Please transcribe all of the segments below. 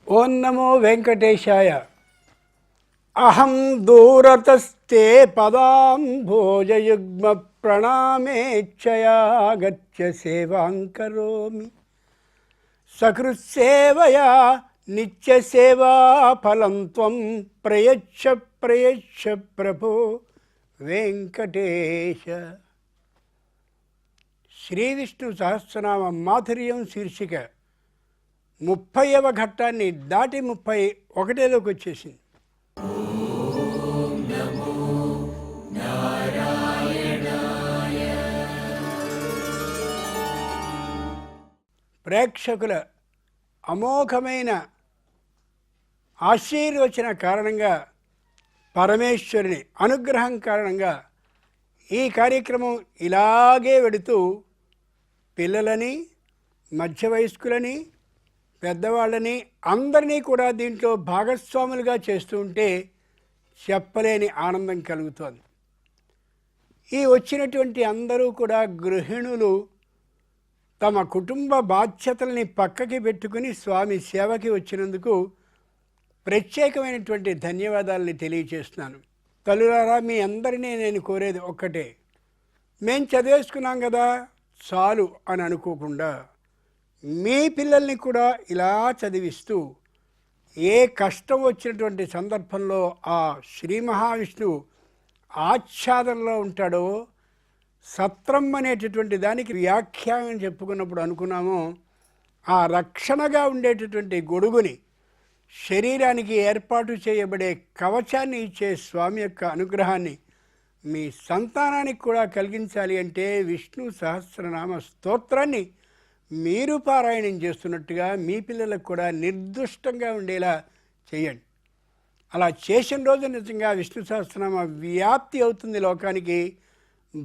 ఓం నమో వెంకటేశాయ. అహం దూరతస్తే పదాంభోజయుగ్మ ప్రణామేచ్ఛయా గచ్చ సేవాం కరోమి. సకృత్సేవయా నిత్యసేవా ఫలం త్వం ప్రయచ్చ ప్రయచ్చ ప్రభో వెంకటేశ. శ్రీ విష్ణు సహస్రనామ మాధుర్యం శీర్షిక 30వ ఘట్టాన్ని దాటి 31లోకి వచ్చేసింది. ప్రేక్షకుల అమోఘమైన ఆశీర్వచన కారణంగా, పరమేశ్వరుని అనుగ్రహం కారణంగా ఈ కార్యక్రమం ఇలాగే వెడుతూ పిల్లలని, మధ్య వయస్కులని, పెద్దవాళ్ళని అందరినీ కూడా దీంట్లో భాగస్వాములుగా చేస్తూ ఉంటే చెప్పలేని ఆనందం కలుగుతోంది. ఈ వచ్చినటువంటి అందరూ కూడా గృహిణులు తమ కుటుంబ బాధ్యతల్ని పక్కకి పెట్టుకుని స్వామి సేవకి వచ్చినందుకు ప్రత్యేకమైనటువంటి ధన్యవాదాలని తెలియచేస్తున్నాను. తల్లులారా, మీ అందరినీ నేను కోరేది ఒక్కటే, మేం చదివేసుకున్నాం కదా చాలు అని అనుకోకుండా మీ పిల్లల్ని కూడా ఇలా చదివిస్తూ ఏ కష్టం వచ్చినటువంటి సందర్భంలో ఆ శ్రీ మహావిష్ణువు ఆచ్ఛాదనలో ఉంటాడో, సత్రం అనేటటువంటి దానికి వ్యాఖ్యానం చెప్పుకున్నప్పుడు అనుకున్నామో, ఆ రక్షణగా ఉండేటటువంటి గొడుగుని, శరీరానికి ఏర్పాటు చేయబడే కవచాన్ని ఇచ్చే స్వామి యొక్క అనుగ్రహాన్ని మీ సంతానానికి కూడా కలిగించాలి అంటే విష్ణు సహస్రనామ స్తోత్రాన్ని మీరు పారాయణం చేస్తున్నట్టుగా మీ పిల్లలకు కూడా నిర్దుష్టంగా ఉండేలా చేయండి. అలా చేసిన రోజు నిజంగా విష్ణు సహస్రనామ వ్యాప్తి అవుతుంది లోకానికి.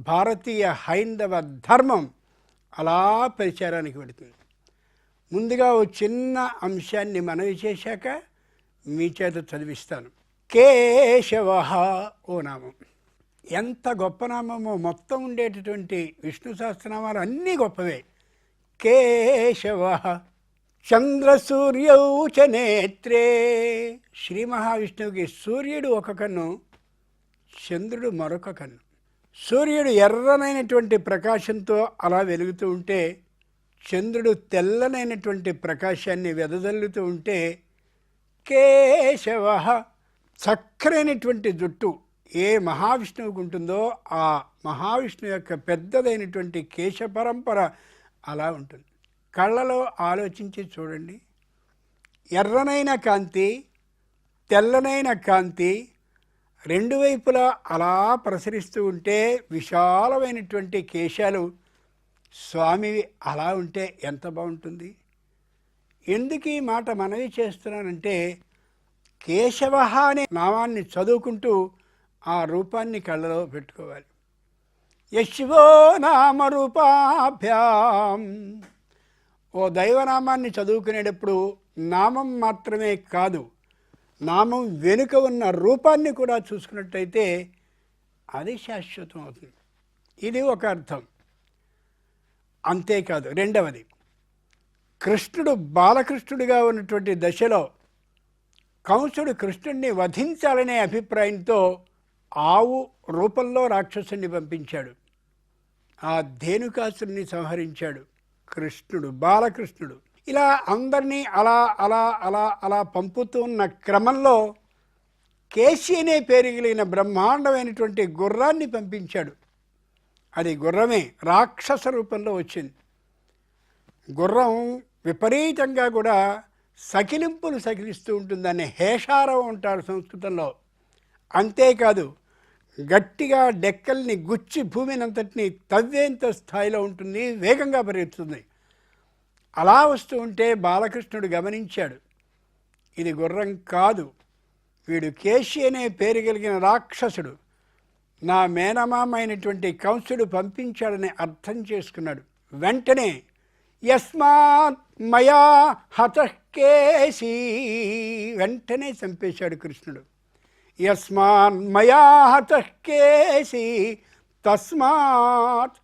భారతీయ హైందవ ధర్మం అలా ప్రచారానికి పెడుతుంది. ముందుగా ఓ చిన్న అంశాన్ని మనవి చేశాక మీ చేత చదివిస్తాను. కేశవ ఓ నామం. ఎంత గొప్ప నామమో! మొత్తం ఉండేటటువంటి విష్ణు సహస్రనామాలు అన్నీ గొప్పవే. కేశవ చంద్రసూర్యౌ చ నేత్రే. శ్రీ మహావిష్ణువుకి సూర్యుడు ఒక కన్ను, చంద్రుడు మరొక కన్ను. సూర్యుడు ఎర్రనైనటువంటి ప్రకాశంతో అలా వెలుగుతూ ఉంటే, చంద్రుడు తెల్లనైనటువంటి ప్రకాశాన్ని వెదజల్లుతూ ఉంటే, కేశవ చక్కరైనటువంటి జుట్టు ఏ మహావిష్ణువుకు ఉంటుందో ఆ మహావిష్ణువు యొక్క పెద్దదైనటువంటి కేశ పరంపర అలా ఉంటుంది. కళ్ళలో ఆలోచించి చూడండి. ఎర్రనైన కాంతి, తెల్లనైన కాంతి రెండు వైపులా అలా ప్రసరిస్తూ ఉంటే విశాలమైనటువంటి కేశాలు స్వామివి అలా ఉంటే ఎంత బాగుంటుంది. ఎందుకు ఈ మాట మనవి చేస్తున్నానంటే, కేశవ అనే నామాన్ని చదువుకుంటూ ఆ రూపాన్ని కళ్ళలో పెట్టుకోవాలి. యశివో నామరూపాభ్యాం. ఓ దైవనామాన్ని చదువుకునేటప్పుడు నామం మాత్రమే కాదు, నామం వెనుక ఉన్న రూపాన్ని కూడా చూసుకున్నట్టయితే అది శాశ్వతం అవుతుంది. ఇది ఒక అర్థం. అంతేకాదు, రెండవది, కృష్ణుడు బాలకృష్ణుడిగా ఉన్నటువంటి దశలో కంసుడు కృష్ణుడిని వధించాలనే అభిప్రాయంతో ఆవు రూపంలో రాక్షసుని పంపించాడు. ఆ ధేనుకాసుని సంహరించాడు కృష్ణుడు, బాలకృష్ణుడు. ఇలా అందరినీ అలా అలా అలా అలా పంపుతూ ఉన్న క్రమంలో కేశి అనే పేరు కలిగిన బ్రహ్మాండమైనటువంటి గుర్రాన్ని పంపించాడు. అది గుర్రమే రాక్షస రూపంలో వచ్చింది. గుర్రం విపరీతంగా కూడా సకిలింపులు సకిలిస్తూ ఉంటుంది. దాన్ని హేషారం అంటారు సంస్కృతంలో. అంతేకాదు, గట్టిగా డెక్కల్ని గుచ్చి భూమినంతటిని తవ్వేంత స్థాయిలో ఉంటుంది, వేగంగా పరిగెత్తుతుంది. అలా వస్తూ ఉంటే బాలకృష్ణుడు గమనించాడు, ఇది గుర్రం కాదు, వీడు కేశి అనే పేరు కలిగిన రాక్షసుడు, నా మేనమామ అయినటువంటి కంసుడు పంపించాడని అర్థం చేసుకున్నాడు. వెంటనే యస్మాత్ మయా హతః కేశీ, వెంటనే చంపేశాడు కృష్ణుడు. యస్మాన్ మయా హతః కేశీ తస్మాత్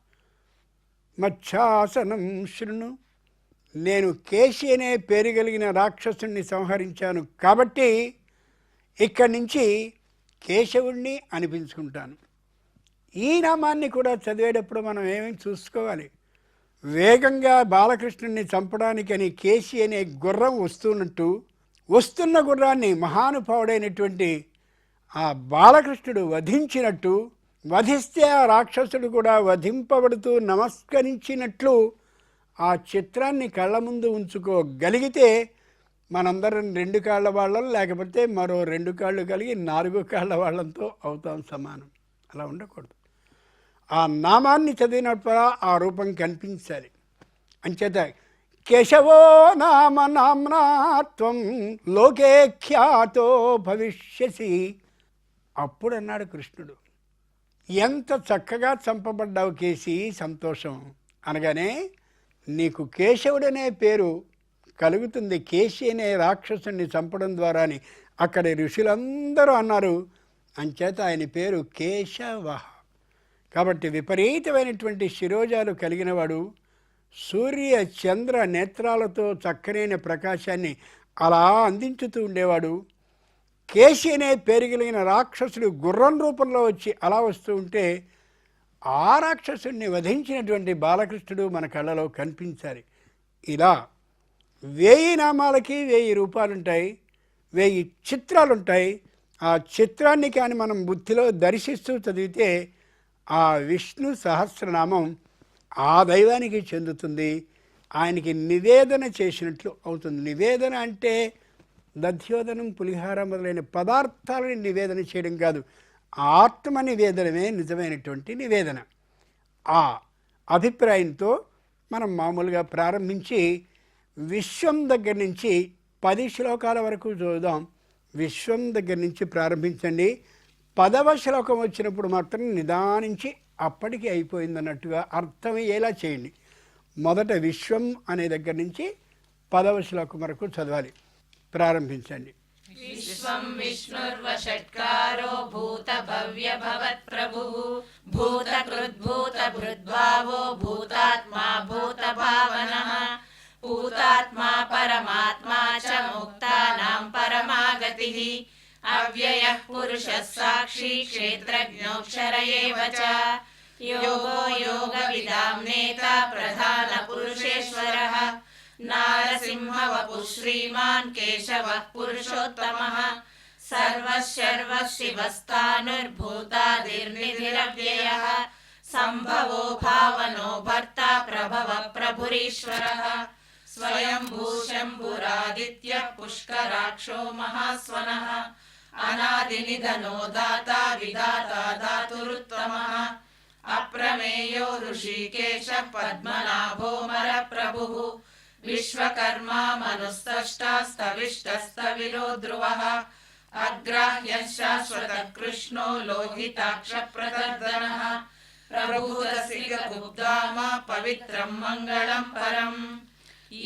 మచ్ఛాసనం శృణు. నేను కేశి అనే పేరు కలిగిన రాక్షసుని సంహరించాను కాబట్టి ఇక్కడి నుంచి కేశవుణ్ణి అనిపించుకుంటాను. ఈ నామాన్ని కూడా చదివేటప్పుడు మనం ఏమేమి చూసుకోవాలి. వేగంగా బాలకృష్ణుడిని చంపడానికని కేశి అనే గుర్రం వస్తున్న గుర్రాన్ని మహానుభావుడైనటువంటి ఆ బాలకృష్ణుడు వధించినట్టు, వధిస్తే ఆ రాక్షసుడు కూడా వధింపబడుతూ నమస్కరించినట్లు ఆ చిత్రాన్ని కళ్ళ ముందు ఉంచుకోగలిగితే మనందరం 2 కాళ్ళ వాళ్ళం, లేకపోతే మరో 2 కాళ్ళు కలిగి 4 కాళ్ళ వాళ్ళంతో అవుతాం సమానం. అలా ఉండకూడదు. ఆ నామాన్ని చదివినప్పుడు ఆ రూపం కనిపించాలి. అంచేత కేశవో నామ నామ్నాత్వం లోకే ఖ్యాతో భవిష్యసి. అప్పుడు అన్నాడు కృష్ణుడు, ఎంత చక్కగా చంపబడ్డావు కేశి, సంతోషం అనగానే నీకు కేశవుడనే పేరు కలుగుతుంది కేశి అనే రాక్షసుని చంపడం ద్వారా అని అక్కడి ఋషులందరూ అన్నారు. అంచేత ఆయన పేరు కేశవ. కాబట్టి విపరీతమైనటువంటి శిరోజాలు కలిగినవాడు, సూర్య చంద్ర నేత్రాలతో చక్కనైన ప్రకాశాన్ని అలా అందించుతూ ఉండేవాడు. కేశి అనే పేరు కలిగిన రాక్షసుడు గుర్రం రూపంలో వచ్చి అలా వస్తూ ఉంటే ఆ రాక్షసుడిని వధించినటువంటి బాలకృష్ణుడు మన కళ్ళలో కనిపించాలి. ఇలా 1000 నామాలకి 1000 రూపాలుంటాయి, 1000 చిత్రాలుంటాయి. ఆ చిత్రాన్ని కానీ మనం బుద్ధిలో దర్శిస్తూ చదివితే ఆ విష్ణు సహస్రనామం ఆ దైవానికి చెందుతుంది, ఆయనకి నివేదన చేసినట్లు అవుతుంది. నివేదన అంటే దధ్యోదనం, పులిహార మొదలైన పదార్థాలని నివేదన చేయడం కాదు, ఆత్మ నివేదనమే నిజమైనటువంటి నివేదన. ఆ అభిప్రాయంతో మనం మామూలుగా ప్రారంభించి విశ్వం దగ్గర నుంచి 10 శ్లోకాల వరకు చూద్దాం. విశ్వం దగ్గర నుంచి ప్రారంభించండి. 10వ శ్లోకం వచ్చినప్పుడు మాత్రం నిదానించి అప్పటికి అయిపోయిందన్నట్టుగా అర్థమయ్యేలా చేయండి. మొదట విశ్వం అనే దగ్గర నుంచి 10వ శ్లోకం వరకు చదవాలి. ప్రారంభించండి. విశ్వం విష్ణుర్వషట్కారో భూత భవ్య భవత్ ప్రభుః భూత కృద్భూత భృద్భావో భూతాత్మా భూత భావనః భూతాత్మా పరమాత్మా చ ముక్తానాం పరమాగతిః అవ్యయః పురుషः సాక్షి క్షేత్రజ్ఞోక్షర ఏవ చ యోగో యోగవిదాం నేత ప్రధాన పురుషేశ్వరః నారసింహ వపుః శ్రీమాన్ కేశవః పురుషోత్తమః సర్వశర్వశివస్థానుర్భూతాదిర్నిధిరవ్యయః సంభవో భావనో భర్త ప్రభవ ప్రభురీశ్వరః స్వయంభూ శంభురాదిత్య పుష్కరాక్షో మహాస్వనః అనాదినిధనో దాత విధాత ధాతురుత్తమః అప్రమేయో ఋషికేశ పద్మనాభో మర ప్రభుః విశ్వకర్మా మనుస్తష్టాస్తవిష్టస్తవిరో ధ్రువః అగ్రాహ్యః శాశ్వత కృష్ణో లోహితాక్ష ప్రదర్దనః ప్రభుదసిగగుప్తామ పవిత్రం మంగళం పరం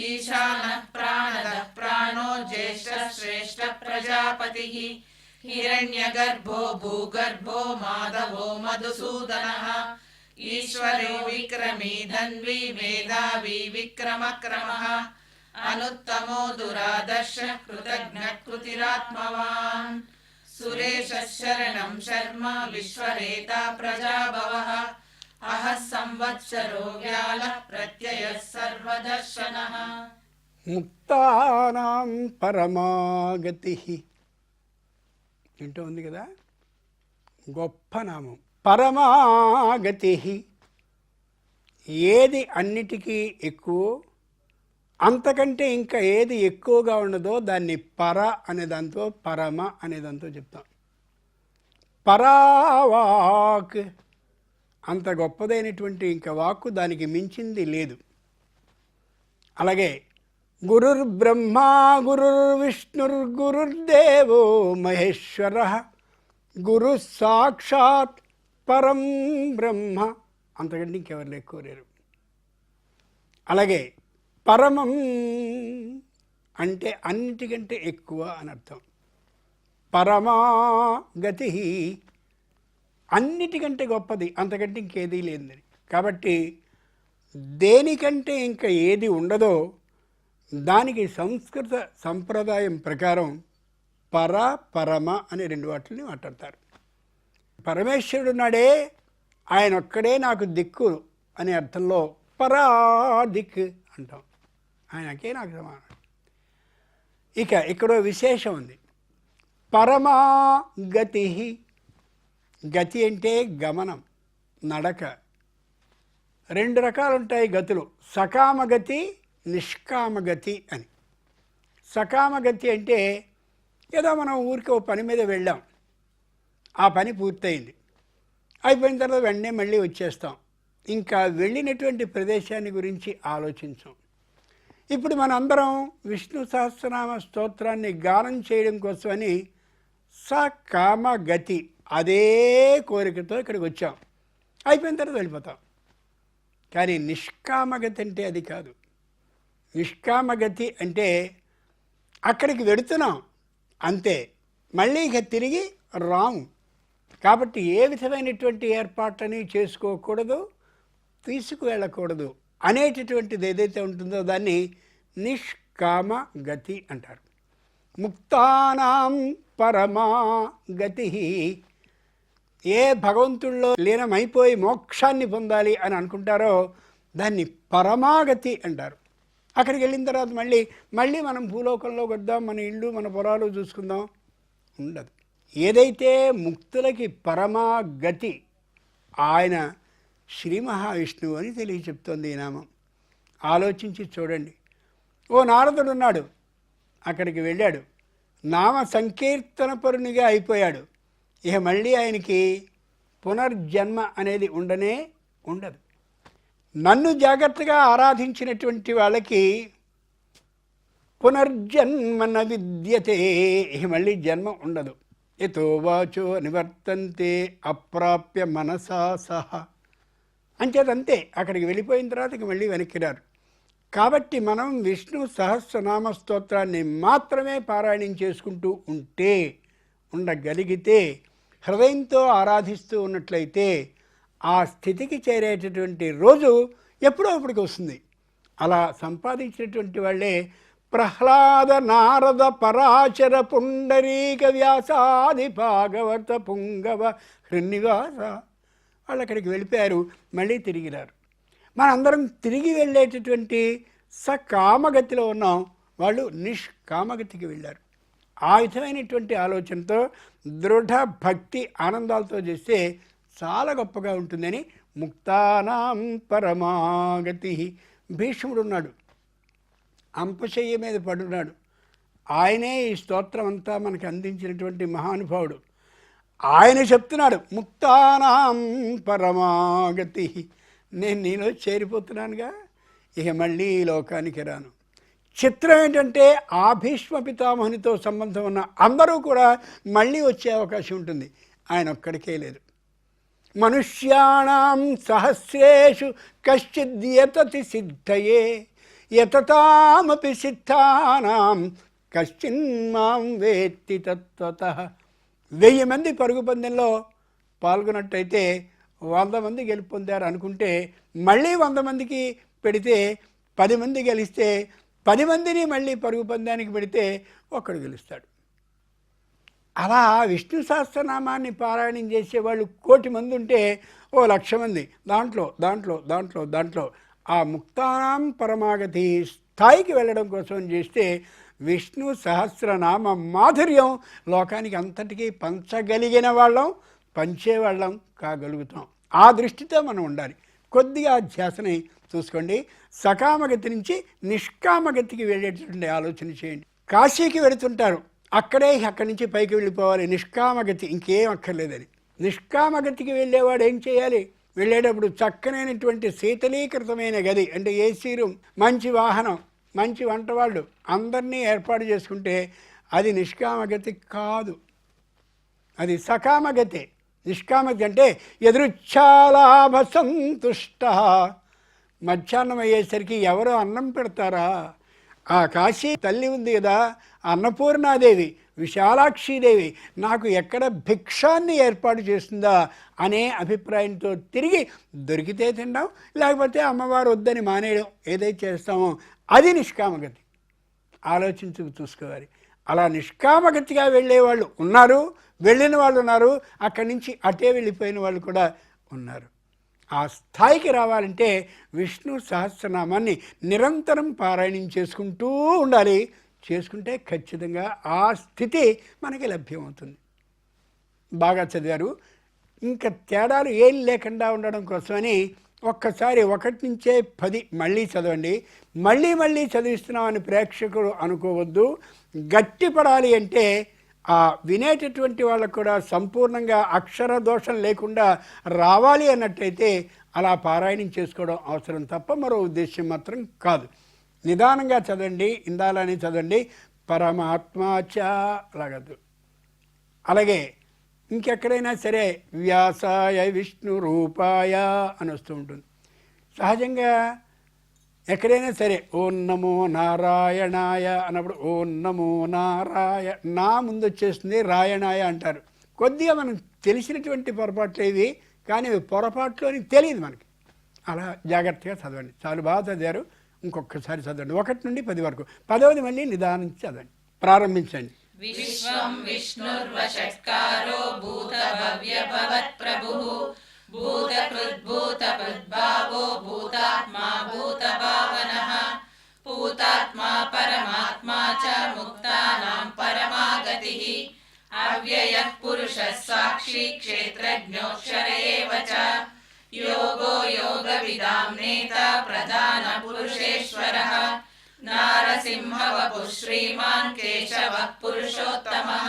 ఈశానః ప్రాణదః ప్రాణో జ్యేష్ఠ శ్రేష్ఠ ప్రజాపతిః హిరణ్యగర్భో భూగర్భో మాధవో మధుసూదనః ఈశ్వరో విక్రమీ ధన్వీ మేధావీ విక్రమక్రమః అనుత్తమో దురాదర్శ కృతజ్ఞ కృతిరాత్మవాన్ సురేశః శరణం శర్మ విశ్వరేతా ప్రజాభవః అహః సంవత్సరో వ్యాళః ప్రత్యయః సర్వదర్శనః ముక్తానాం పరమాగతిః. ఏంటో ఉంది కదా, గొప్ప నామం పరమాగతి. ఏది అన్నిటికీ ఎక్కువ, అంతకంటే ఇంకా ఏది ఎక్కువగా ఉండదో దాన్ని పర అనే దాంతో పరమ అనే దాంతో చెప్తాం. పరావాక్, అంత గొప్పదైనటువంటి ఇంకా వాక్కు దానికి మించింది లేదు. అలాగే గురుర్బ్రహ్మ గురుర్విష్ణుర్గురుర్దేవో మహేశ్వరః గురు సాక్షాత్ పరం బ్రహ్మ, అంతకంటే ఇంకెవరు ఎక్కువ లేరు. అలాగే పరమం అంటే అన్నిటికంటే ఎక్కువ అని అర్థం. పరమాగతి అన్నిటికంటే గొప్పది, అంతకంటే ఇంకేదీ లేదని. కాబట్టి దేనికంటే ఇంకా ఏది ఉండదో దానికి సంస్కృత సంప్రదాయం ప్రకారం పర పరమ అనే రెండు వాటిని మాట్లాడతారు. పరమేశ్వరుడు నాడే ఆయన ఒక్కడే నాకు దిక్కు అనే అర్థంలో పరాదిక్ అంటాం, ఆయనకే నాకు సమానం. ఇక ఇక్కడో విశేషం ఉంది. పరమా గతి, గతి అంటే గమనం, నడక. రెండు రకాలు ఉంటాయి గతులు, సకామగతి నిష్కామగతి అని. సకామగతి అంటే ఏదో మనం ఊరికి ఓ పని మీద వెళ్ళాం, ఆ పని పూర్తయింది, అయిపోయిన తర్వాత వెంటనే మళ్ళీ వచ్చేస్తాం, ఇంకా వెళ్ళినటువంటి ప్రదేశాన్ని గురించి ఆలోచించాం. ఇప్పుడు మనందరం విష్ణు సహస్రనామ స్తోత్రాన్ని గానం చేయడం కోసమని సకామగతి అదే కోరికతో ఇక్కడికి వచ్చాం, అయిపోయిన తర్వాత వెళ్ళిపోతాం. కానీ నిష్కామగతి అంటే అది కాదు. నిష్కామగతి అంటే అక్కడికి వెడుతున్నాం అంతే, మళ్ళీ ఇక తిరిగి రాము. కాబట్టి ఏ విధమైనటువంటి ఏర్పాట్లని చేసుకోకూడదు, తీసుకువెళ్ళకూడదు అనేటటువంటిది ఏదైతే ఉంటుందో దాన్ని నిష్కామ గతి అంటారు. ముక్తానాం పరమా గతి, ఏ భగవంతుల్లో లీనమైపోయి మోక్షాన్ని పొందాలి అని అనుకుంటారో దాన్ని పరమాగతి అంటారు. అక్కడికి వెళ్ళిన తర్వాత మళ్ళీ మనం భూలోకంలోకి వద్దాం, మన ఇళ్ళు మన పొలాలు చూసుకుందాం, ఉండదు. ఏదైతే ముక్తులకి పరమాగతి ఆయన శ్రీ మహావిష్ణువు అని తెలియచెప్తోంది ఈ నామం. ఆలోచించి చూడండి. ఓ నారదుడు ఉన్నాడు, అక్కడికి వెళ్ళాడు, నామ సంకీర్తనపరునిగా అయిపోయాడు. ఇక మళ్ళీ ఆయనకి పునర్జన్మ అనేది ఉండదు. నన్ను జాగ్రత్తగా ఆరాధించినటువంటి వాళ్ళకి పునర్జన్మన విద్యతే, ఇక మళ్ళీ జన్మ ఉండదు. యతో వాచో నివర్తంతే అప్రాప్య మనసా సహా, అంచేతంతే అక్కడికి వెళ్ళిపోయిన తర్వాత ఇక మళ్ళీ వెనక్కి రారు. కాబట్టి మనం విష్ణు సహస్రనామ స్తోత్రాన్ని మాత్రమే పారాయణం చేసుకుంటూ ఉండగలిగితే, హృదయంతో ఆరాధిస్తూ ఉన్నట్లయితే ఆ స్థితికి చేరేటటువంటి రోజు ఎప్పుడో అప్పటికి వస్తుంది. అలా సంపాదించినటువంటి వాళ్ళే ప్రహ్లాద నారద పరాశర పుండరీక వ్యాసాది భాగవత పుంగవ హృన్నివాస, వాళ్ళు అక్కడికి వెళ్ళిపోయారు, మళ్ళీ తిరిగిరారు. మనందరం తిరిగి వెళ్ళేటటువంటి సకామగతిలో ఉన్నాం, వాళ్ళు నిష్కామగతికి వెళ్ళారు. ఆ విధమైనటువంటి ఆలోచనతో దృఢ భక్తి ఆనందాలతో చేస్తే చాలా గొప్పగా ఉంటుందని ముక్తానాం పరమాగతి. భీష్ముడు ఉన్నాడు, అంపశయ్య మీద పడున్నాడు, ఆయనే ఈ స్తోత్రం అంతా మనకు అందించినటువంటి మహానుభావుడు. ఆయన చెప్తున్నాడు ముక్తానాం పరమాగతి, నేను నీలో చేరిపోతున్నానుగా, ఇక మళ్ళీ ఈ లోకానికి రాను. చిత్రం ఏంటంటే ఆ భీష్మ పితామహునితో సంబంధం ఉన్న అందరూ కూడా మళ్ళీ వచ్చే అవకాశం ఉంటుంది, ఆయన ఒక్కడికే లేదు. మనుష్యాణం సహస్రేషు కశ్చిద్ యతతి సిద్ధయే యతతామపి సిద్ధానాం కశ్చిన్ మాం వేత్తి తత్వతః. 1000 మంది పరుగు పందెంలో పాల్గొన్నట్టయితే 100 మంది గెలుపొందారు అనుకుంటే, మళ్ళీ 100 మందికి పెడితే 10 మంది గెలిస్తే 10 మందిని మళ్ళీ పరుగు పందానికి పెడితే ఒక్కడు గెలుస్తాడు. అలా విష్ణు సహస్రనామాన్ని పారాయణం చేసేవాళ్ళు 1,000,000 మంది ఉంటే 1,00,000 మంది దాంట్లో ఆ ముక్తానాం పరమాగతి స్థాయికి వెళ్ళడం కోసం చేస్తే విష్ణు సహస్రనామ మాధుర్యం లోకానికి అంతటికీ పంచగలిగిన వాళ్ళం, పంచేవాళ్ళం కాగలుగుతాం. ఆ దృష్టితో మనం ఉండాలి. కొద్దిగా ధ్యాసని చూసుకోండి. సకామగతి నుంచి నిష్కామగతికి వెళ్ళేటటువంటి ఆలోచన చేయండి. కాశీకి వెళుతుంటారు, అక్కడి నుంచి పైకి వెళ్ళిపోవాలి, నిష్కామగతి, ఇంకేం అక్కర్లేదని. నిష్కామగతికి వెళ్ళేవాడు ఏం చేయాలి? వెళ్ళేటప్పుడు చక్కనైనటువంటి శీతలీకృతమైన గది, అంటే ఏసీ రూమ్, మంచి వాహనం, మంచి వంటవాళ్ళు అందరినీ ఏర్పాటు చేసుకుంటే అది నిష్కామగతి కాదు, అది సకామగతే. నిష్కామగతి అంటే ఎదురుచ్ఛాలాభ సంతుష్ట. మధ్యాహ్నం అయ్యేసరికి ఎవరో అన్నం పెడతారా? ఆ కాశీ తల్లి ఉంది కదా, అన్నపూర్ణాదేవి, విశాలాక్షీదేవి నాకు ఎక్కడ భిక్షాన్ని ఏర్పాటు చేస్తుందా అనే అభిప్రాయంతో తిరిగి దొరికితే తినడం, లేకపోతే అమ్మవారు వద్దని మానేయడం, ఏదైతే చేస్తామో అది నిష్కామగతి. చూసుకోవాలి. అలా నిష్కామగతిగా వెళ్ళేవాళ్ళు ఉన్నారు, వెళ్ళిన వాళ్ళు ఉన్నారు, అక్కడి నుంచి అటే వెళ్ళిపోయిన వాళ్ళు కూడా ఉన్నారు. ఆ స్థాయికి రావాలంటే విష్ణు సహస్రనామాన్ని నిరంతరం పారాయణం చేసుకుంటూ ఉండాలి. చేసుకుంటే ఖచ్చితంగా ఆ స్థితి మనకి లభ్యమవుతుంది. బాగా చదివారు. ఇంకా తేడాలు ఏం లేకుండా ఉండడం కోసమని ఒక్కసారి 1 నుంచే 10 మళ్ళీ చదవండి. మళ్ళీ చదివిస్తున్నామని ప్రేక్షకులు అనుకోవద్దు. గట్టిపడాలి అంటే ఆ వినేటటువంటి వాళ్ళకు కూడా సంపూర్ణంగా అక్షర దోషం లేకుండా రావాలి అన్నట్టయితే అలా పారాయణం చేసుకోవడం అవసరం తప్ప మరో ఉద్దేశం మాత్రం కాదు. నిదానంగా చదవండి, ఇందాలని చదవండి. పరమాత్మాచ అలాగదు. అలాగే ఇంకెక్కడైనా సరే వ్యాసాయ విష్ణు రూపాయ అని వస్తూ ఉంటుంది. సహజంగా ఎక్కడైనా సరే ఓం నమో నారాయణాయ అన్నప్పుడు ఓం నమో నా ముందు వచ్చేస్తుంది, రాయణాయ అంటారు. కొద్దిగా మనం తెలిసినటువంటి పొరపాట్లు ఇవి, కానీ పొరపాట్లు అని తెలియదు మనకి. అలా జాగ్రత్తగా చదవండి. చాలా బాగా చదివారు. ఇంకొకసారి చదవండి 1 నుండి 10 వరకు. 10వది మళ్ళీ నిదానించి చదవండి. ప్రారంభించండి. విశ్వం విష్ణుర్వషట్కారో భూత భవ్య భవత్ ప్రభుః భూతకృద్భూతభృద్భావో భూతాత్మా భూతభావనః భూతాత్మా పరమాత్మా చ ముక్తానాం పరమాగతిః అవ్యయః పురుషः సాక్షి క్షేత్రజ్ఞోక్షర ఏవ చ యోగో యోగవిదాం నేత ప్రధాన పురుషేశ్వరః నారసింహవపుః శ్రీమాన్ కేశవః పురుషోత్తమః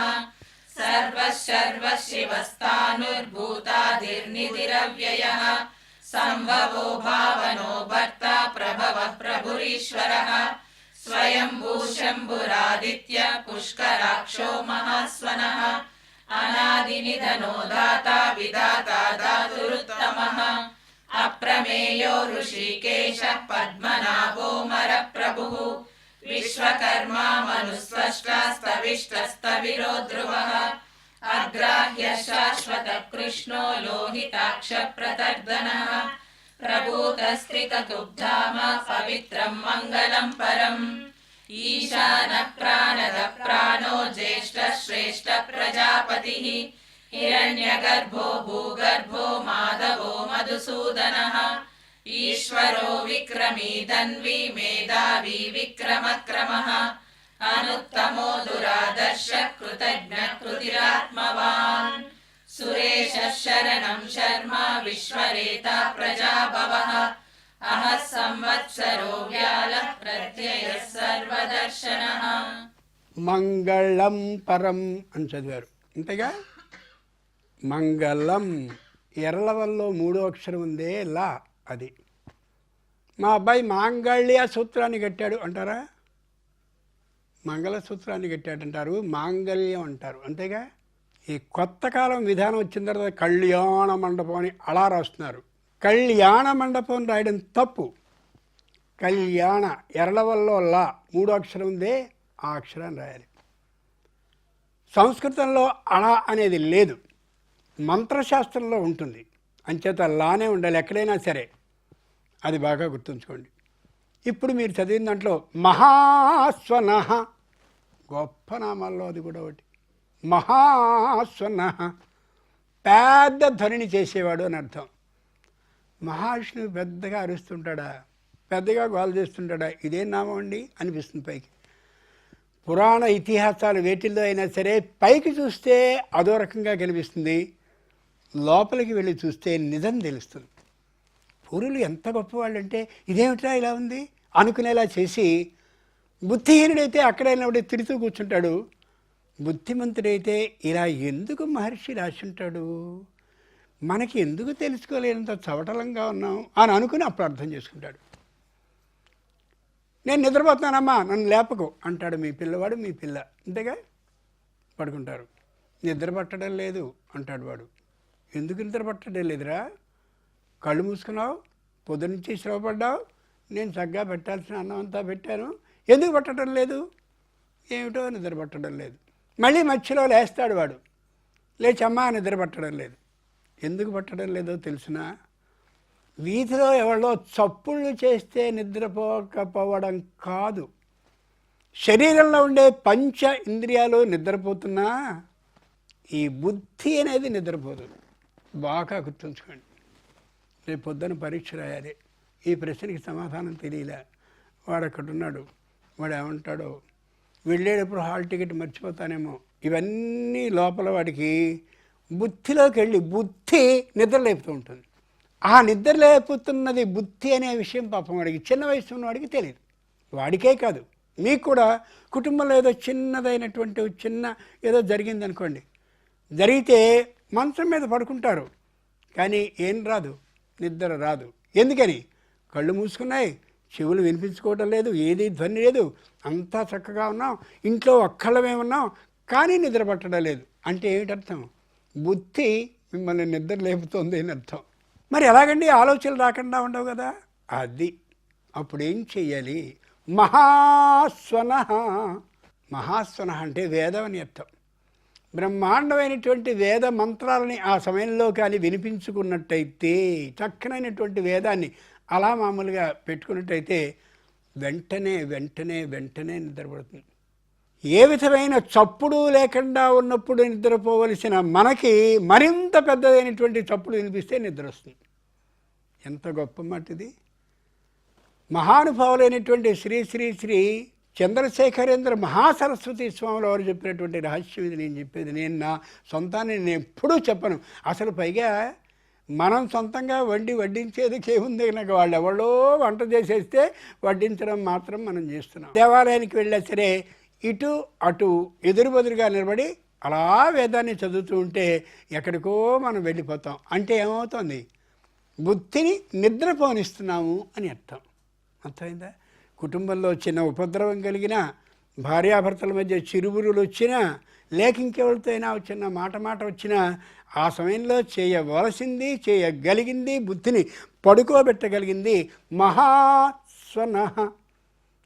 సర్వశర్వశివస్థానుర్భూతాదిర్నిధిరవ్యయః సంభవో భావనో భర్త ప్రభవః ప్రభురీశ్వరः స్వయంభూ శంభురాదిత్య పుష్కరాక్షో మహాస్వనః అనాదినిధనో దాత విధాత దాతురుత్తమః అప్రమేయో ఋషికేశ పద్మనాభో మరప్రభుః విశ్వకర్మా మనుస్వష్టస్తవిష్టస్తవిరో ధ్రువః అగ్రాహ్య శాశ్వత కృష్ణో లోహితాక్ష ప్రతర్దనః ప్రభూతస్థితతుబ్ధామ పవిత్రం మంగళం పరం ఈశానః ప్రాణద ప్రాణో జ్యేష్ఠ శ్రేష్ఠ ప్రజాపతిః హిరణ్యగర్భో భూగర్భో మాధవో మధుసూదనః ఈశ్వరో విక్రమీ ధన్వీ మేధావీ విక్రమక్రమః అనుత్తమో దురాదర్శ కృతజ్ఞ కృతిరాత్మవాన్ సురేశ శరణం శర్మ విశ్వరేత ప్రజాభవః అహః సంవత్సరో వ్యాల ప్రత్యయ సర్వదర్శనః. మంగళం పరం అని చదివారు అంతేగా. మంగళం ఎర్రవల్లో 3వ అక్షరం ఉందే లా, అది. మా అబ్బాయి మాంగళ్య సూత్రాన్ని కట్టాడు అంటారా? మంగళసూత్రాన్ని కట్టాడంటారు, మాంగళ్యం అంటారు అంతేగా. ఈ కొత్త కాలం విధానం వచ్చిన తర్వాత కళ్యాణ మండపం అని అలా రాస్తున్నారు. కళ్యాణ మండపం రాయడం తప్పు. కళ్యాణ ఎర్రవల్లో లా 3వ అక్షరం ఉందే ఆ అక్షరాన్ని రాయాలి. సంస్కృతంలో అలా అనేది లేదు, మంత్రశాస్త్రంలో ఉంటుంది. అంచేత లానే ఉండాలి ఎక్కడైనా సరే. అది బాగా గుర్తుంచుకోండి. ఇప్పుడు మీరు చదివిన దాంట్లో మహాస్వనః, గొప్ప నామాల్లో అది కూడా ఒకటి. మహాస్వనః పెద్ద ధ్వనిని చేసేవాడు అని అర్థం. మహావిష్ణువు పెద్దగా అరుస్తుంటాడా, పెద్దగా గోల చేస్తుంటాడా? ఇదేం నామం అండి అనిపిస్తుంది పైకి. పురాణ ఇతిహాసాలు వేటిల్లో అయినా సరే పైకి చూస్తే అదో రకంగా కనిపిస్తుంది, లోపలికి వెళ్ళి చూస్తే నిజం తెలుస్తుంది. పూర్వులు ఎంత గొప్పవాళ్ళు అంటే ఇదేమిట్రా ఇలా ఉంది అనుకునేలా చేసి, బుద్ధిహీనుడైతే అక్కడైనప్పుడు తిడుతూ కూర్చుంటాడు, బుద్ధిమంతుడైతే ఇలా ఎందుకు మహర్షి రాసి ఉంటాడు, మనకి ఎందుకు తెలుసుకోలేనంత చవటలంగా ఉన్నాం అని అనుకుని అప్పుడు అర్థం చేసుకుంటాడు. నేను నిద్రపోతున్నానమ్మా నన్ను లేపకు అంటాడు మీ పిల్లవాడు, మీ పిల్ల అంతేగా. పడుకుంటారు. నిద్ర పట్టడం లేదు అంటాడు వాడు. ఎందుకు నిద్ర పట్టడం లేదురా, కళ్ళు మూసుకున్నావు, పొద్దునుంచి శ్రమపడ్డావు, నేను చక్కగా పెట్టాల్సిన అన్నం అంతా పెట్టాను, ఎందుకు పట్టడం లేదు? ఏమిటో నిద్ర పట్టడం లేదు. మళ్ళీ మధ్యలో లేస్తాడు వాడు, లేచమ్మా నిద్ర పట్టడం లేదు. ఎందుకు పట్టడం లేదో తెలిసినా, వీధిలో ఎవరో చప్పుళ్ళు చేస్తే నిద్రపోకపోవడం కాదు, శరీరంలో ఉండే పంచ ఇంద్రియాలు నిద్రపోతున్నా ఈ బుద్ధి అనేది నిద్రపోతుంది. బాగా గుర్తుంచుకోండి. రేపు పొద్దున పరీక్ష రాయాలి, ఈ ప్రశ్నకి సమాధానం తెలియలే, వాడు అక్కడున్నాడు, వాడు ఏమంటాడో, వెళ్ళేటప్పుడు హాల్ టికెట్ మర్చిపోతానేమో, ఇవన్నీ లోపల వాడికి బుద్ధిలోకి వెళ్ళి బుద్ధి నిద్ర లేపుతూ ఉంటుంది. ఆ నిద్ర లేపుతున్నది బుద్ధి అనే విషయం పాపం వాడికి చిన్న వయసు ఉన్నవాడికి తెలియదు. వాడికే కాదు, మీకు కూడా కుటుంబంలో ఏదో చిన్నదైనటువంటి ఏదో జరిగిందనుకోండి, జరిగితే మంచం మీద పడుకుంటారు, కానీ ఏం రాదు, నిద్ర రాదు. ఎందుకని? కళ్ళు మూసుకున్నాయి, చెవులు వినిపించుకోవటం లేదు, ఏది ధ్వని లేదు, అంతా చక్కగా ఉన్నాం, ఇంట్లో ఒక్కళ్ళమే ఉన్నాం, కానీ నిద్ర పట్టడం లేదు. అంటే ఏమిటర్థం? బుద్ధి మిమ్మల్ని నిద్ర లేపుతోంది అని అర్థం. మరి ఎలాగండి ఆలోచనలు రాకుండా ఉండవు కదా? అది అప్పుడేం చెయ్యాలి? మహాస్వన. మహాస్వన అంటే వేదం అని అర్థం. బ్రహ్మాండమైనటువంటి వేద మంత్రాలని ఆ సమయంలో కానీ వినిపించుకున్నట్టయితే, చక్కనైనటువంటి వేదాన్ని అలా మామూలుగా పెట్టుకున్నట్టయితే వెంటనే వెంటనే వెంటనే నిద్రపడుతుంది. ఏ విధమైన చప్పుడు లేకుండా ఉన్నప్పుడు నిద్రపోవలసిన మనకి మరింత పెద్దదైనటువంటి చప్పుడు వినిపిస్తే నిద్ర వస్తుంది. ఎంత గొప్ప మాట ఇది! మహానుభావులైనటువంటి శ్రీ శ్రీ శ్రీ చంద్రశేఖరేంద్ర మహాసరస్వతి స్వాముల వారు చెప్పినటువంటి రహస్యం ఇది. నేను చెప్పేది, నేను నా సొంతాన్ని నేను ఎప్పుడూ చెప్పను. అసలు పైగా మనం సొంతంగా వడ్డించేదికి ఏముంది? నాకు వాళ్ళు ఎవరో వంట చేసేస్తే వడ్డించడం మాత్రం మనం చేస్తున్నాం. దేవాలయానికి వెళ్ళా సరే ఇటు అటు ఎదురుబెదురుగా నిలబడి అలా వేదాన్ని చదువుతూ ఉంటే ఎక్కడికో మనం వెళ్ళిపోతాం. అంటే ఏమవుతుంది? బుద్ధిని నిద్రపోనిస్తున్నాము అని అర్థం. అర్థమైందా? కుటుంబంలో చిన్న ఉపద్రవం కలిగినా, భార్యాభర్తల మధ్య చిరుబురులు వచ్చినా, లేక ఇంకెవరితో అయినా చిన్న మాట వచ్చినా, ఆ సమయంలో చేయవలసింది, చేయగలిగింది, బుద్ధిని పడుకోబెట్టగలిగింది మహాస్వన.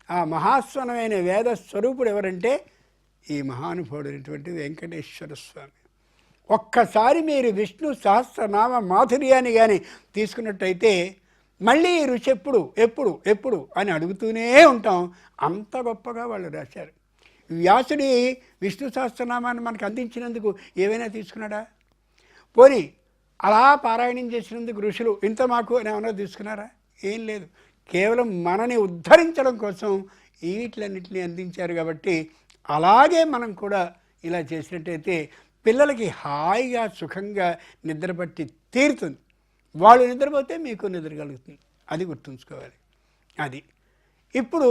ఆ మహాస్వనమైన వేద స్వరూపుడు ఎవరంటే ఈ మహానుభావుడైనటువంటి వెంకటేశ్వర స్వామి. ఒక్కసారి మీరు విష్ణు సహస్రనామ మాధుర్యాన్ని కానీ తీసుకున్నట్టయితే మళ్ళీ ఈ రుచి ఎప్పుడు ఎప్పుడు ఎప్పుడు అని అడుగుతూనే ఉంటాం. అంత గొప్పగా వాళ్ళు రాశారు. వ్యాసుడి విష్ణు సహస్రనామాన్ని మనకు అందించినందుకు ఏమైనా తీసుకున్నాడా? పోనీ అలా పారాయణం చేసినందుకు ఋషులు ఇంత మాకు అని ఏమైనా తీసుకున్నారా? ఏం లేదు. కేవలం మనని ఉద్ధరించడం కోసం వీటిలన్నింటినీ అందించారు. కాబట్టి అలాగే మనం కూడా ఇలా చేసినట్టయితే పిల్లలకి హాయిగా సుఖంగా నిద్రపట్టి తీరుతుంది. వాళ్ళు నిద్రపోతే మీకు నిద్ర కలుగుతుంది. అది గుర్తుంచుకోవాలి. అది ఇప్పుడు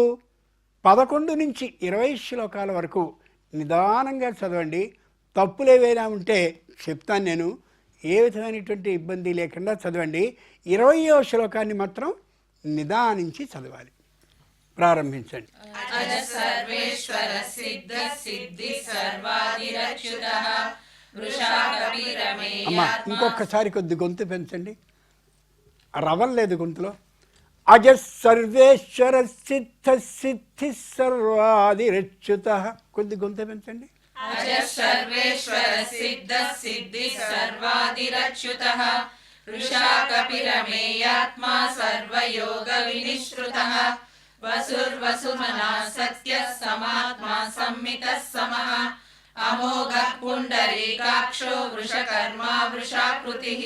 11 నుంచి 20 శ్లోకాల వరకు నిదానంగా చదవండి. తప్పులు ఏవైనా ఉంటే చెప్తాను నేను. ఏ విధమైనటువంటి ఇబ్బంది లేకుండా చదవండి. 20వ శ్లోకాన్ని మాత్రం నిదానించి చదవాలి. ప్రారంభించండి. సర్వేశ్వర సిద్ధ సిద్ధి సర్వాదిరచ్యుతః అమ్మా ఇంకొకసారి కొద్ది గొంతు పెంచండి. రవ్వలేదు గొంతులో. అజ సర్వేశ్వర సిద్ధ సిద్ధి సర్వాదిరచ్యుతః. కొద్ది గొంతు పెంచండి. అజ సర్వేశ్వర సిద్ధ సిద్ధి సర్వాదిరచ్యుతః వృషాకపిరమేయాత్మా సర్వయోగ వినిశ్రుతః వసుర్వసుమనా సత్య సమాత్మా సంమితః సమః అమోఘ పుండరీకాక్షో వృషకర్మా వృషాకృతిః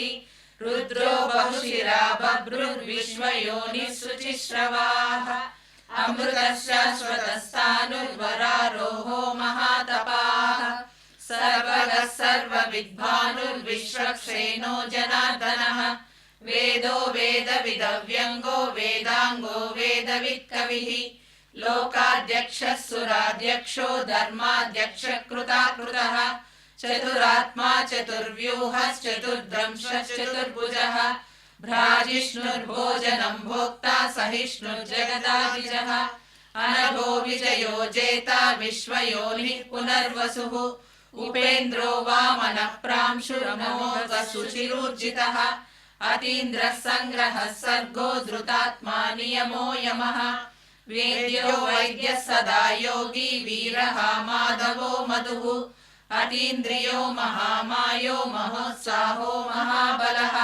రుద్రో బహుశిరా బభ్రుర్విశ్వయోనిః శుచిశ్రవాః అమృతశాశ్వతస్థానుర్వరారోహో మహాతపాః సర్వగః సర్వవిద్వానుర్విశ్వక్సేనో జనార్దనః వేదో వేదవిదవ్యంగో వేదాంగో వేదవిత్కవిః లోకాధ్యక్షः సురాధ్యక్షో ధర్మాధ్యక్షः కృతాకృతః చతురాత్మా చతుర్వ్యూహశ్చతుర్ద్రంశ్చతుర్భుజः భ్రాజిష్ణుర్భోజనం భోక్తా సహిష్ణుర్జగదాభిజः అనఘో విజయో జేతా విశ్వయోనిః పునర్వసుః ఉపేంద్రో వామనః ప్రాంశుర్నమోఘ శుచిరూర్జితः అతీంద్రः సంగ్రహः సర్గో ధృతాత్మా నియమో యమः వేద్యో వైద్యः సదా యోగి వీరः మాధవో మధుః అతీంద్రియో మహామాయో మహోత్సాహో మహాబలః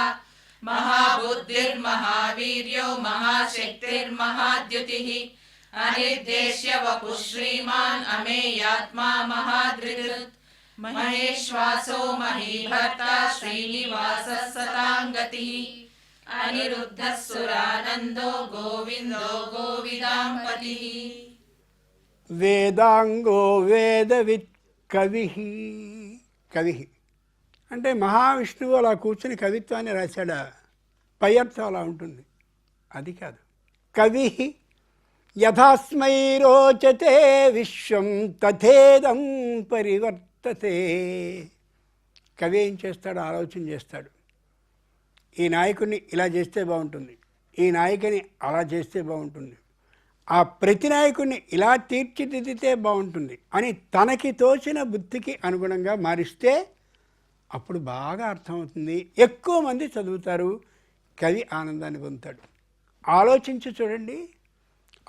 మహాబుద్ధిర్మహావీర్యో మహాశక్తిర్మహాద్యుతిః अनिर्देश्य वपुः श्रीमान् अमेयात्मा महाधृत् महेश्वासो महीभर्ता श्रीनिवासः सतां गतिः अनिरुद्धः सुरानन्दो गोविन्दो गोविदां पतिः వేదాంగో వేదవిత్ కవి. కవి అంటే మహావిష్ణువు అలా కూర్చుని కవిత్వాన్ని రాశాడా? పై అర్థం అలా ఉంటుంది, అది కాదు. కవి యథాస్మై రోచతే విశ్వం తథేదం పరివర్తతే. కవి ఏం చేస్తాడు? ఆలోచన చేస్తాడు. ఈ నాయకుడిని ఇలా చేస్తే బాగుంటుంది, ఈ నాయకుని అలా చేస్తే బాగుంటుంది, ఆ ప్రతి నాయకుడిని ఇలా తీర్చిదిద్దితే బాగుంటుంది అని తనకి తోచిన బుద్ధికి అనుగుణంగా మారిస్తే అప్పుడు బాగా అర్థమవుతుంది. ఎక్కువ మంది చదువుతారు, కవి ఆనందాన్ని పొందుతాడు. ఆలోచించి చూడండి,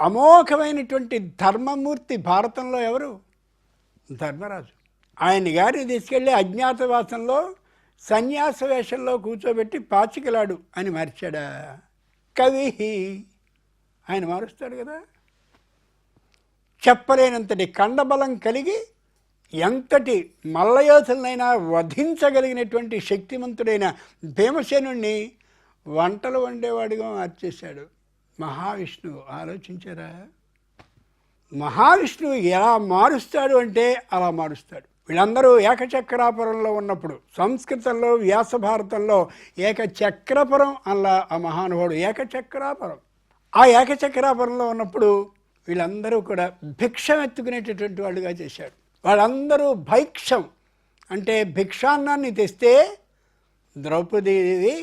అమోఘమైనటువంటి ధర్మమూర్తి భారతంలో ఎవరు? ధర్మరాజు. ఆయన గారిని తీసుకెళ్ళి అజ్ఞాతవాసంలో సన్యాస వేషంలో కూర్చోబెట్టి పాచికలాడు అని మార్చాడా? కవి ఆయన మారుస్తాడు కదా. చెప్పలేనంతటి కండబలం కలిగి ఎంతటి మల్లయోధులనైనా వధించగలిగినటువంటి శక్తిమంతుడైన భీమసేనుణ్ణి వంటలు వండేవాడిగా మార్చేశాడు మహావిష్ణువు. ఆలోచించారా? మహావిష్ణువు ఎలా మారుస్తాడు అంటే అలా మారుస్తాడు. వీళ్ళందరూ ఏకచక్రాపురంలో ఉన్నప్పుడు, సంస్కృతంలో వ్యాస భారతంలో ఏకచక్రపురం అలా ఆ మహానుభావుడు ఏకచక్రాపురం. ఆ ఏకచక్రాపురంలో ఉన్నప్పుడు వీళ్ళందరూ కూడా భిక్షం ఎత్తుకునేటటువంటి వాళ్ళుగా చేశాడు. వాళ్ళందరూ భైక్షం అంటే భిక్షాన్నాన్ని తెస్తే ద్రౌపదీదేవి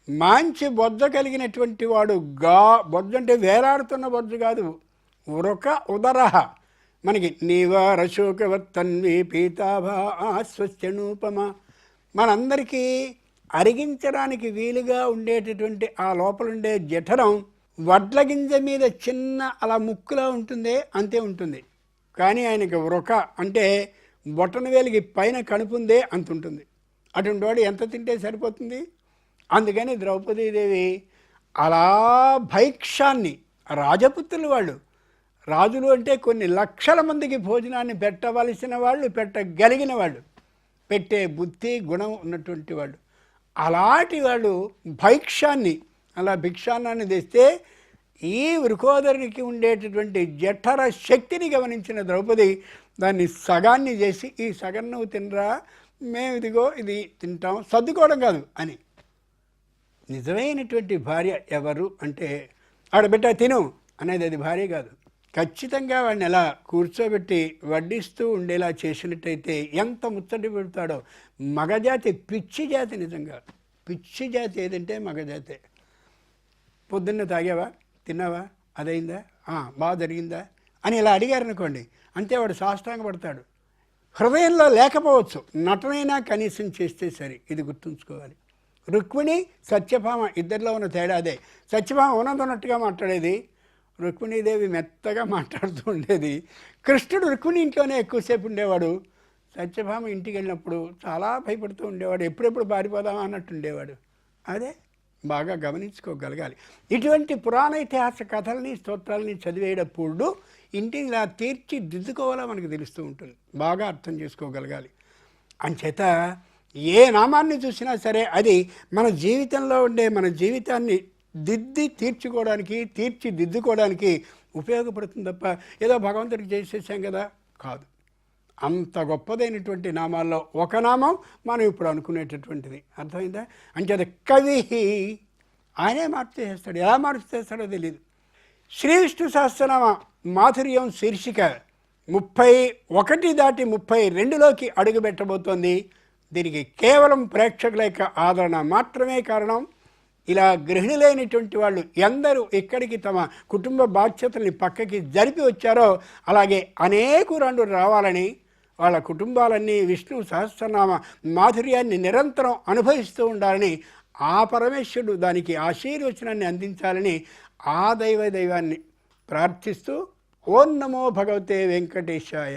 మంచి బొజ్జ కలిగినటువంటి వాడు, బొజ్జ అంటే వేలాడుతున్న బొజ్జ కాదు, ఉరక ఉదరహ. మనకి నీవారశోకవత్తన్వి పీతాభా స్వస్యనూపమ, మనందరికీ అరిగించడానికి వీలుగా ఉండేటటువంటి ఆ లోపలుండే జఠరం వడ్ల గింజ మీద చిన్న అలా ముక్కులా ఉంటుందే, అంతే ఉంటుంది. కానీ ఆయనకి వృక అంటే బొట్టన వేలికి పైన కనుపుందే అంత ఉంటుంది. అటువంటి వాడు ఎంత తింటే సరిపోతుంది? అందుకని ద్రౌపదీదేవి అలా భైక్షాన్ని, రాజపుత్రులు వాళ్ళు, రాజులు అంటే కొన్ని లక్షల మందికి భోజనాన్ని పెట్టవలసిన వాళ్ళు, పెట్టగలిగిన వాళ్ళు, పెట్టే బుద్ధి గుణం ఉన్నటువంటి వాళ్ళు, అలాంటి వాళ్ళు భైక్షాన్ని, అలా భిక్షాన్నాన్ని తెస్తే ఈ వృకోదరునికి ఉండేటటువంటి జఠర శక్తిని గమనించిన ద్రౌపది దాన్ని సగాన్ని చేసి, ఈ సగం నువ్వు తినరా, మేము ఇదిగో ఇది తింటాం, సర్దుకోవడం కాదు అని. నిజమైనటువంటి భార్య ఎవరు అంటే ఆడబిడ్డ తిను అనేది అది భార్య కాదు. ఖచ్చితంగా వాడిని ఎలా కూర్చోబెట్టి వడ్డిస్తూ ఉండేలా చేసినట్టయితే ఎంత ముచ్చటి పెడతాడో. మగజాతి పిచ్చి జాతి, నిజంగా పిచ్చి జాతి ఏదంటే మగజాతే. పొద్దున్న తాగావా, తిన్నావా, అదైందా, బాగా జరిగిందా అని ఇలా అడిగారనుకోండి, అంతే వాడు సాష్టాంగ పడతాడు. హృదయంలో లేకపోవచ్చు, నటనైనా కనీసం చేస్తే సరి. ఇది గుర్తుంచుకోవాలి. రుక్మిణి సత్యభామ ఇద్దరిలో ఉన్న తేడా అదే. సత్యభామ ఉన్నదన్నట్టుగా మాట్లాడేది, రుక్మిణీదేవి మెత్తగా మాట్లాడుతూ ఉండేది. కృష్ణుడు రుక్మిణి ఇంట్లోనే ఎక్కువసేపు ఉండేవాడు, సత్యభామ ఇంటికి వెళ్ళినప్పుడు చాలా భయపడుతూ ఉండేవాడు, ఎప్పుడెప్పుడు పారిపోదామా అన్నట్టు ఉండేవాడు. అదే బాగా గమనించుకోగలగాలి. ఇటువంటి పురాణ ఇతిహాస కథల్ని, స్తోత్రాలని చదివేటప్పుడు ఇంటిని ఇలా తీర్చిదిద్దుకోవాలో మనకు తెలుస్తూ ఉంటుంది. బాగా అర్థం చేసుకోగలగాలి. అంచేత ఏ నామాన్ని చూసినా సరే అది మన జీవితంలో ఉండే, మన జీవితాన్ని తీర్చిదిద్దుకోవడానికి ఉపయోగపడుతుంది తప్ప ఏదో భగవంతుడికి చేసేసాం కదా కాదు. అంత గొప్పదైనటువంటి నామాల్లో ఒక నామం మనం ఇప్పుడు అనుకునేటటువంటిది. అర్థమైందా? అంచేత కవి ఆయనే మార్పు చేస్తాడు. ఎలా మార్పు చేస్తాడో తెలియదు. శ్రీ విష్ణు సహస్రనామ మాధుర్యం శీర్షిక 31 దాటి 32లోకి అడుగుపెట్టబోతోంది. దీనికి కేవలం ప్రేక్షకుల యొక్క ఆదరణ మాత్రమే కారణం. ఇలా గృహిణులైనటువంటి వాళ్ళు ఎందరూ ఇక్కడికి తమ కుటుంబ బాధ్యతల్ని పక్కకి జరిపి వచ్చారో అలాగే అనేకులు రావాలని, వాళ్ళ కుటుంబాలన్నీ విష్ణు సహస్రనామ మాధుర్యాన్ని నిరంతరం అనుభవిస్తూ ఉండాలని, ఆ పరమేశ్వరుడు దానికి ఆశీర్వచనాన్ని అందించాలని ఆ దైవాన్ని ప్రార్థిస్తూ ఓం నమో భగవతే వెంకటేశాయ.